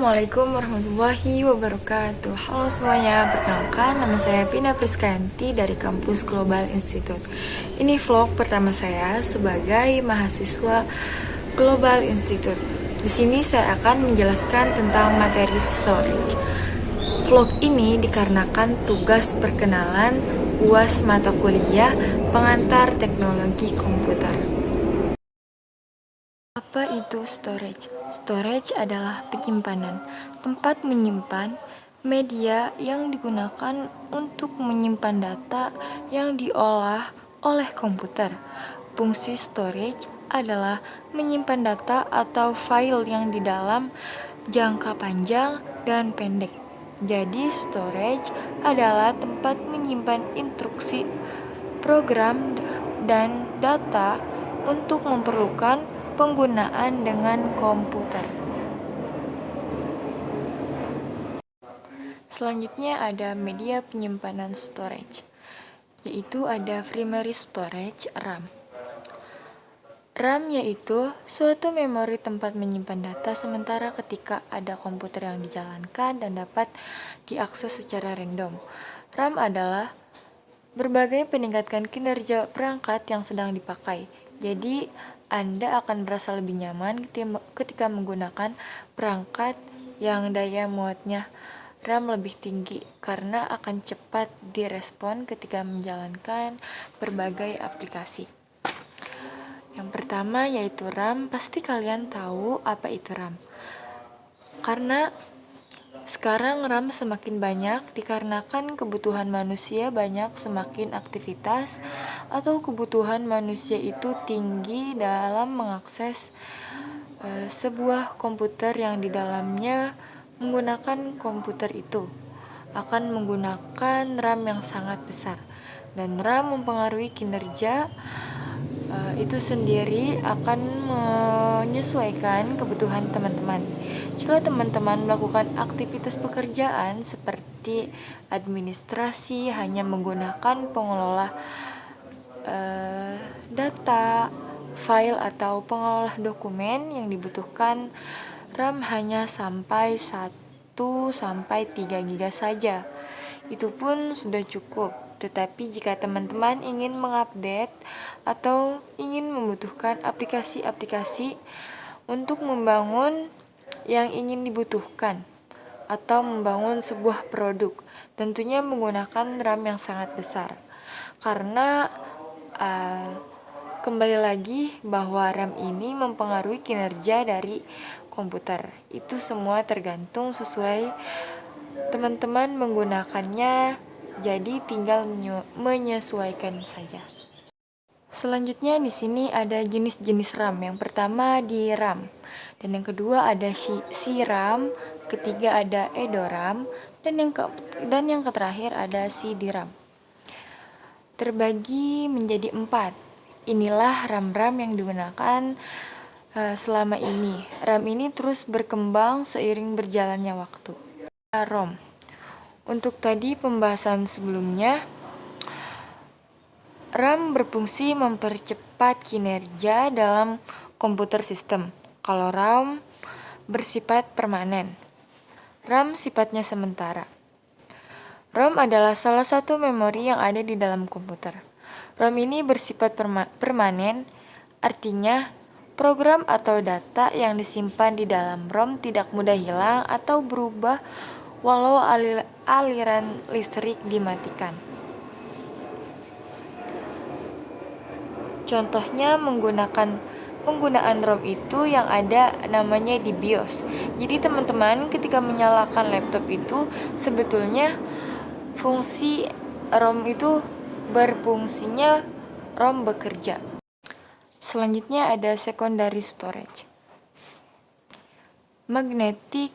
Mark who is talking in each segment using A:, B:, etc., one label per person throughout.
A: Assalamualaikum warahmatullahi wabarakatuh. Halo semuanya, perkenalkan nama saya Pina Priskanti dari kampus Global Institute. Ini vlog pertama saya sebagai mahasiswa Global Institute. Di sini saya akan menjelaskan tentang materi storage. Vlog ini dikarenakan tugas perkenalan UAS mata kuliah pengantar teknologi komputer. Apa itu storage? Storage adalah penyimpanan, tempat menyimpan media yang digunakan untuk menyimpan data yang diolah oleh komputer. Fungsi storage adalah menyimpan data atau file yang di dalam jangka panjang dan pendek. Jadi, storage adalah tempat menyimpan instruksi, program, dan data untuk memerlukan penggunaan dengan komputer. Selanjutnya ada media penyimpanan storage, yaitu ada primary storage RAM. RAM yaitu suatu memori tempat menyimpan data sementara ketika ada komputer yang dijalankan dan dapat diakses secara random. RAM adalah berbagai peningkatan kinerja perangkat yang sedang dipakai. Jadi, Anda akan merasa lebih nyaman ketika menggunakan perangkat yang daya muatnya RAM lebih tinggi karena akan cepat direspon ketika menjalankan berbagai aplikasi. Yang pertama yaitu RAM. Pasti kalian tahu apa itu RAM. Karena sekarang RAM semakin banyak dikarenakan kebutuhan manusia banyak semakin aktivitas atau kebutuhan manusia itu tinggi dalam mengakses sebuah komputer yang di dalamnya menggunakan komputer itu akan menggunakan RAM yang sangat besar, dan RAM mempengaruhi kinerja itu sendiri akan menyesuaikan kebutuhan teman-teman. Jika teman-teman melakukan aktivitas pekerjaan seperti administrasi hanya menggunakan pengelola data, file atau pengelola dokumen yang dibutuhkan RAM hanya sampai 1-3 GB saja. Itu pun sudah cukup. Tetapi jika teman-teman ingin mengupdate atau ingin membutuhkan aplikasi-aplikasi untuk membangun yang ingin dibutuhkan atau membangun sebuah produk, tentunya menggunakan RAM yang sangat besar. Karena kembali lagi bahwa RAM ini mempengaruhi kinerja dari komputer. Itu semua tergantung sesuai teman-teman menggunakannya, jadi tinggal menyesuaikan saja. Selanjutnya di sini ada jenis-jenis RAM. Yang pertama DRAM, dan yang kedua ada SRAM, ketiga ada EDORAM, dan yang terakhir ada CD-RAM. Terbagi menjadi 4. Inilah RAM-RAM yang digunakan selama ini. RAM ini terus berkembang seiring berjalannya waktu. ROM. Untuk tadi pembahasan sebelumnya, RAM berfungsi mempercepat kinerja dalam komputer sistem. Kalau RAM bersifat permanen. RAM sifatnya sementara. ROM adalah salah satu memori yang ada di dalam komputer. ROM ini bersifat permanen, artinya program atau data yang disimpan di dalam ROM tidak mudah hilang atau berubah walau aliran listrik dimatikan. Contohnya penggunaan ROM itu yang ada namanya di BIOS. Jadi teman-teman ketika menyalakan laptop itu sebetulnya fungsi ROM itu berfungsinya ROM bekerja. Selanjutnya ada secondary storage. Magnetic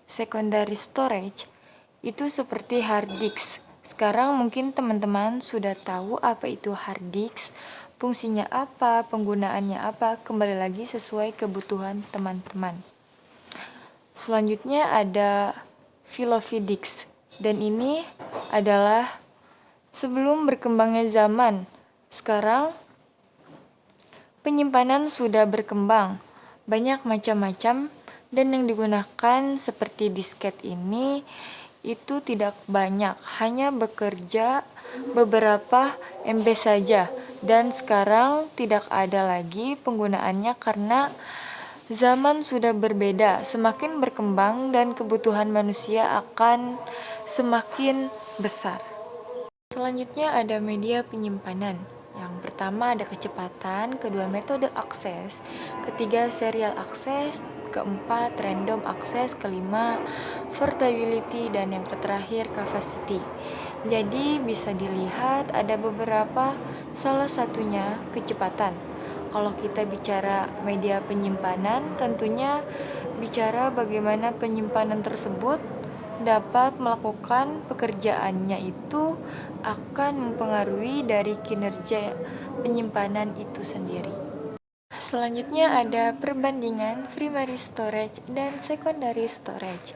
A: secondary storage itu seperti hard disk. Sekarang mungkin teman-teman sudah tahu apa itu hard disk, fungsinya apa, penggunaannya apa, kembali lagi sesuai kebutuhan teman-teman. Selanjutnya ada floppy disk, dan ini adalah sebelum berkembangnya zaman. Sekarang penyimpanan sudah berkembang, banyak macam-macam Dan yang digunakan seperti disket ini itu tidak banyak, hanya bekerja beberapa MB saja. Dan sekarang tidak ada lagi penggunaannya karena zaman sudah berbeda, semakin berkembang dan kebutuhan manusia akan semakin besar. Selanjutnya ada media penyimpanan. Yang pertama ada kecepatan, kedua metode akses, ketiga serial akses, keempat random akses, kelima portability, dan yang terakhir capacity. Jadi bisa dilihat ada beberapa, salah satunya kecepatan. Kalau kita bicara media penyimpanan, tentunya bicara bagaimana penyimpanan tersebut dapat melakukan pekerjaannya itu akan mempengaruhi dari kinerja penyimpanan itu sendiri. Selanjutnya ada perbandingan primary storage dan secondary storage.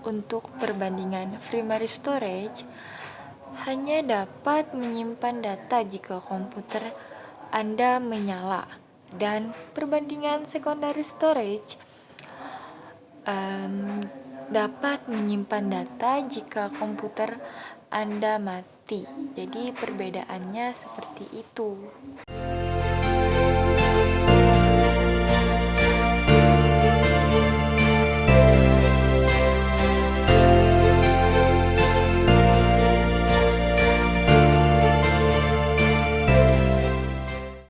A: Untuk perbandingan primary storage hanya dapat menyimpan data jika komputer Anda menyala, dan perbandingan secondary storage dapat menyimpan data jika komputer Anda mati. Jadi perbedaannya seperti itu.